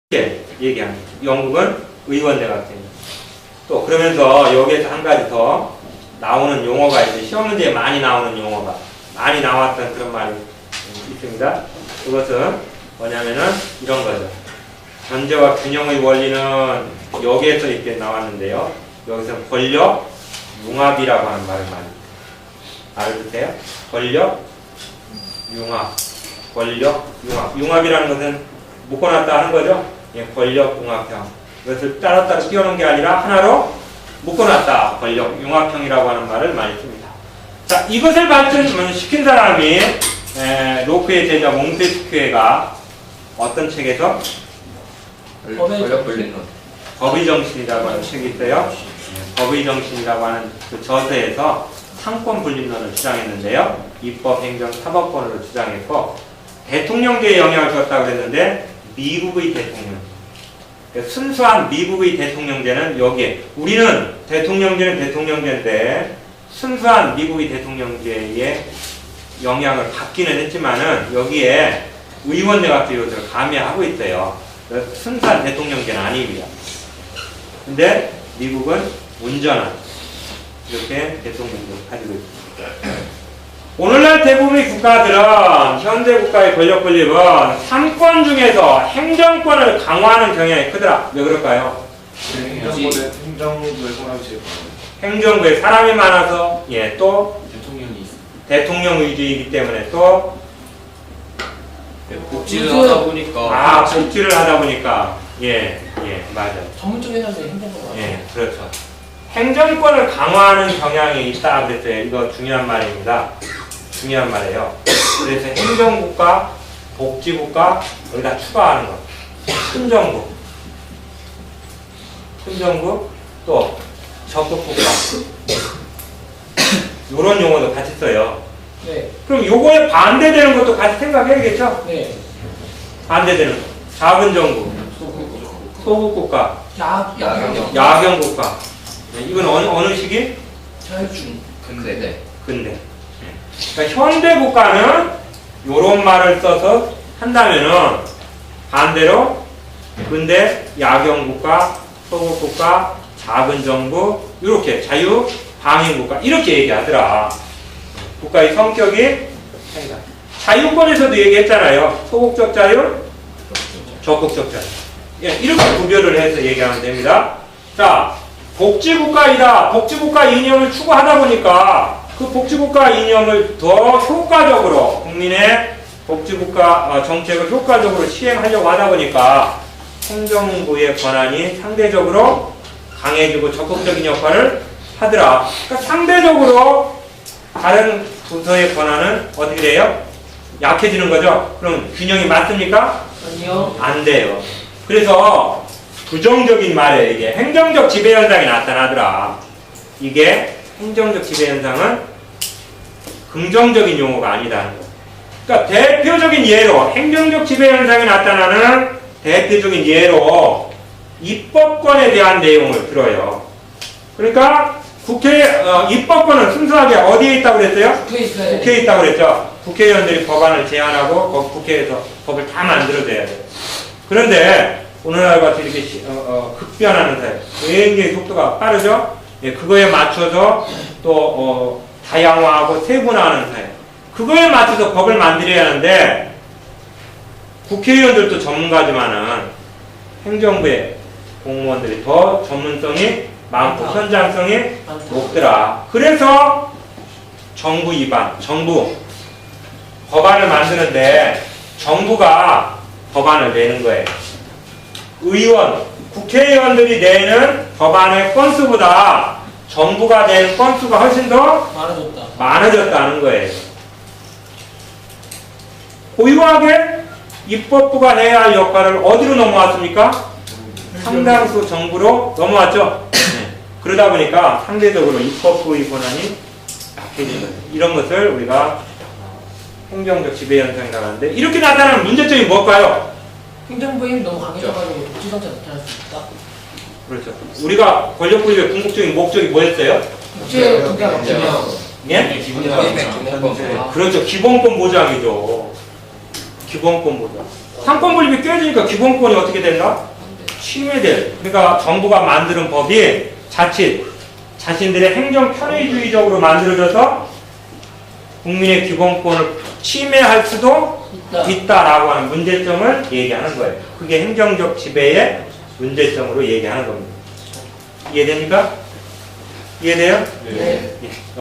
이렇게 얘기합니다. 영국은 의원대학생입니다. 또 그러면서 여기에서 한 가지 더 나오는 용어가 있어요. 시험 문제에 많이 나오는 용어가 많이 나왔던 그런 말이 있습니다. 그것은 뭐냐면은 이런 거죠. 견제와 균형의 원리는 여기에서 이렇게 나왔는데요. 여기서 권력 융합이라고 하는 말을 많이 알아두세요. 권력 융합, 권력 융합. 융합이라는 것은 묶어놨다 하는 거죠. 예, 권력 융합형. 이것을 따로따로 띄워놓은 게 아니라 하나로 묶어놨다. 권력 융합형이라고 하는 말을 많이 씁니다. 자, 이것을 발전시킨 사람이 로크의 제자 몽테스큐에가 어떤 책에서 권력 분리론. 법의 정신이라고 하는 책이 있어요. 법의 정신이라고 하는 그 저서에서 상권 분립론을 주장했는데요. 입법, 행정, 사법권으로 주장했고 대통령제에 영향을 줬다고 그랬는데 미국의 대통령. 그러니까 순수한 미국의 대통령제는 여기에 우리는 대통령제는 대통령제인데 순수한 미국의 대통령제에 영향을 받기는 했지만은 여기에 의원내각제 요소를 가미하고 있어요. 순수한 대통령제는 아닙니다. 근데 미국은 온전한 이렇게 대통령제를 가지고 있습니다. 오늘날 대부분의 국가들은 현대 국가의 권력 분립은 삼권 중에서 행정권을 강화하는 경향이 크더라. 왜 그럴까요? 행정부의 권한이 제일 행정부에 사람이 많아서 또 대통령이 있어. 대통령 의지이기 때문에 또 복지를 하다 보니까. 복지를 하다 보니까 맞아요. 전문적인 회사에서 행정권. 그렇죠. 행정권을 강화하는 경향이 있다 그랬어요. 이거 중요한 말입니다. 중요한 말이에요. 그래서 행정국가, 복지국가 여기다 추가하는 거. 큰 정부, 또 적극국가. 이런 용어도 같이 써요. 네. 그럼 요거에 반대되는 것도 같이 생각해야겠죠? 네. 반대되는 거. 작은 정부, 소국국가, 야경국가. 이건 어느 시기? 자유주의. 근대. 그러니까 현대 국가는 요런 말을 써서 한다면은 반대로 근대 야경국가, 소국국가, 작은 정부 이렇게 자유 방임국가 이렇게 얘기하더라. 국가의 성격이 자유권에서도 얘기했잖아요. 소극적 자유, 적극적 자유. 이렇게 구별을 해서 얘기하면 됩니다. 자, 복지국가이다. 복지국가 이념을 추구하다 보니까 그 복지국가 이념을 더 효과적으로 국민의 복지국가 정책을 효과적으로 시행하려고 하다 보니까 행정부의 권한이 상대적으로 강해지고 적극적인 역할을 하더라. 그러니까 상대적으로 다른 부서의 권한은 어떻게 돼요? 약해지는 거죠? 그럼 균형이 맞습니까? 아니요. 안 돼요. 그래서 부정적인 말에 이게 행정적 지배 현상이 나타나더라. 이게 행정적 지배 현상은 긍정적인 용어가 아니다는 거예요. 그러니까 대표적인 예로 행정적 지배 현상이 나타나는 대표적인 예로 입법권에 대한 내용을 들어요. 그러니까 입법권은 순수하게 어디에 있다고 그랬어요? 국회에 있다고 그랬죠. 국회의원들이 법안을 제안하고 국회에서 법을 다 만들어줘야 돼요. 그런데 오늘날 같이 이렇게 급변하는 사회, 굉장히 속도가 빠르죠? 그거에 맞춰서 또 다양화하고 세분화하는 사회, 그거에 맞춰서 법을 만들어야 하는데 국회의원들도 전문가지만은 행정부의 공무원들이 더 전문성이 많고 현장성이 높더라. 그래서 정부 위반, 법안을 만드는데 정부가 법안을 내는 거예요. 국회의원들이 내는 법안의 건수보다 정부가 낸 건수가 훨씬 더 많아졌다는 거예요. 고유하게 입법부가 해야 할 역할을 어디로 넘어왔습니까? 상당수 정부로 넘어왔죠. 그러다 보니까 상대적으로 입법부의 권한이 약해진 거예요. 이런 것을 우리가 행정적 지배 현상이라고 하는데 이렇게 나타나는 문제점이 뭘까요? 행정부의 힘이 너무 강해져가지고 복지정책 나타날 수 있다. 그렇죠. 우리가 권력 분립의 궁극적인 목적이 뭐였어요? 국제 분배가 예? 기본권. 그렇죠. 기본권 보장이죠. 기본권 보장. 상권 분립이 깨지니까 기본권이 어떻게 된다? 침해돼. 그러니까 정부가 만드는 법이 자칫 자신들의 행정 편의주의적으로 만들어져서 국민의 기본권을 침해할 수도 있다라고 하는 문제점을 얘기하는 거예요. 그게 행정적 지배의 문제점으로 얘기하는 겁니다. 이해됩니까? 이해돼요? 네. 예.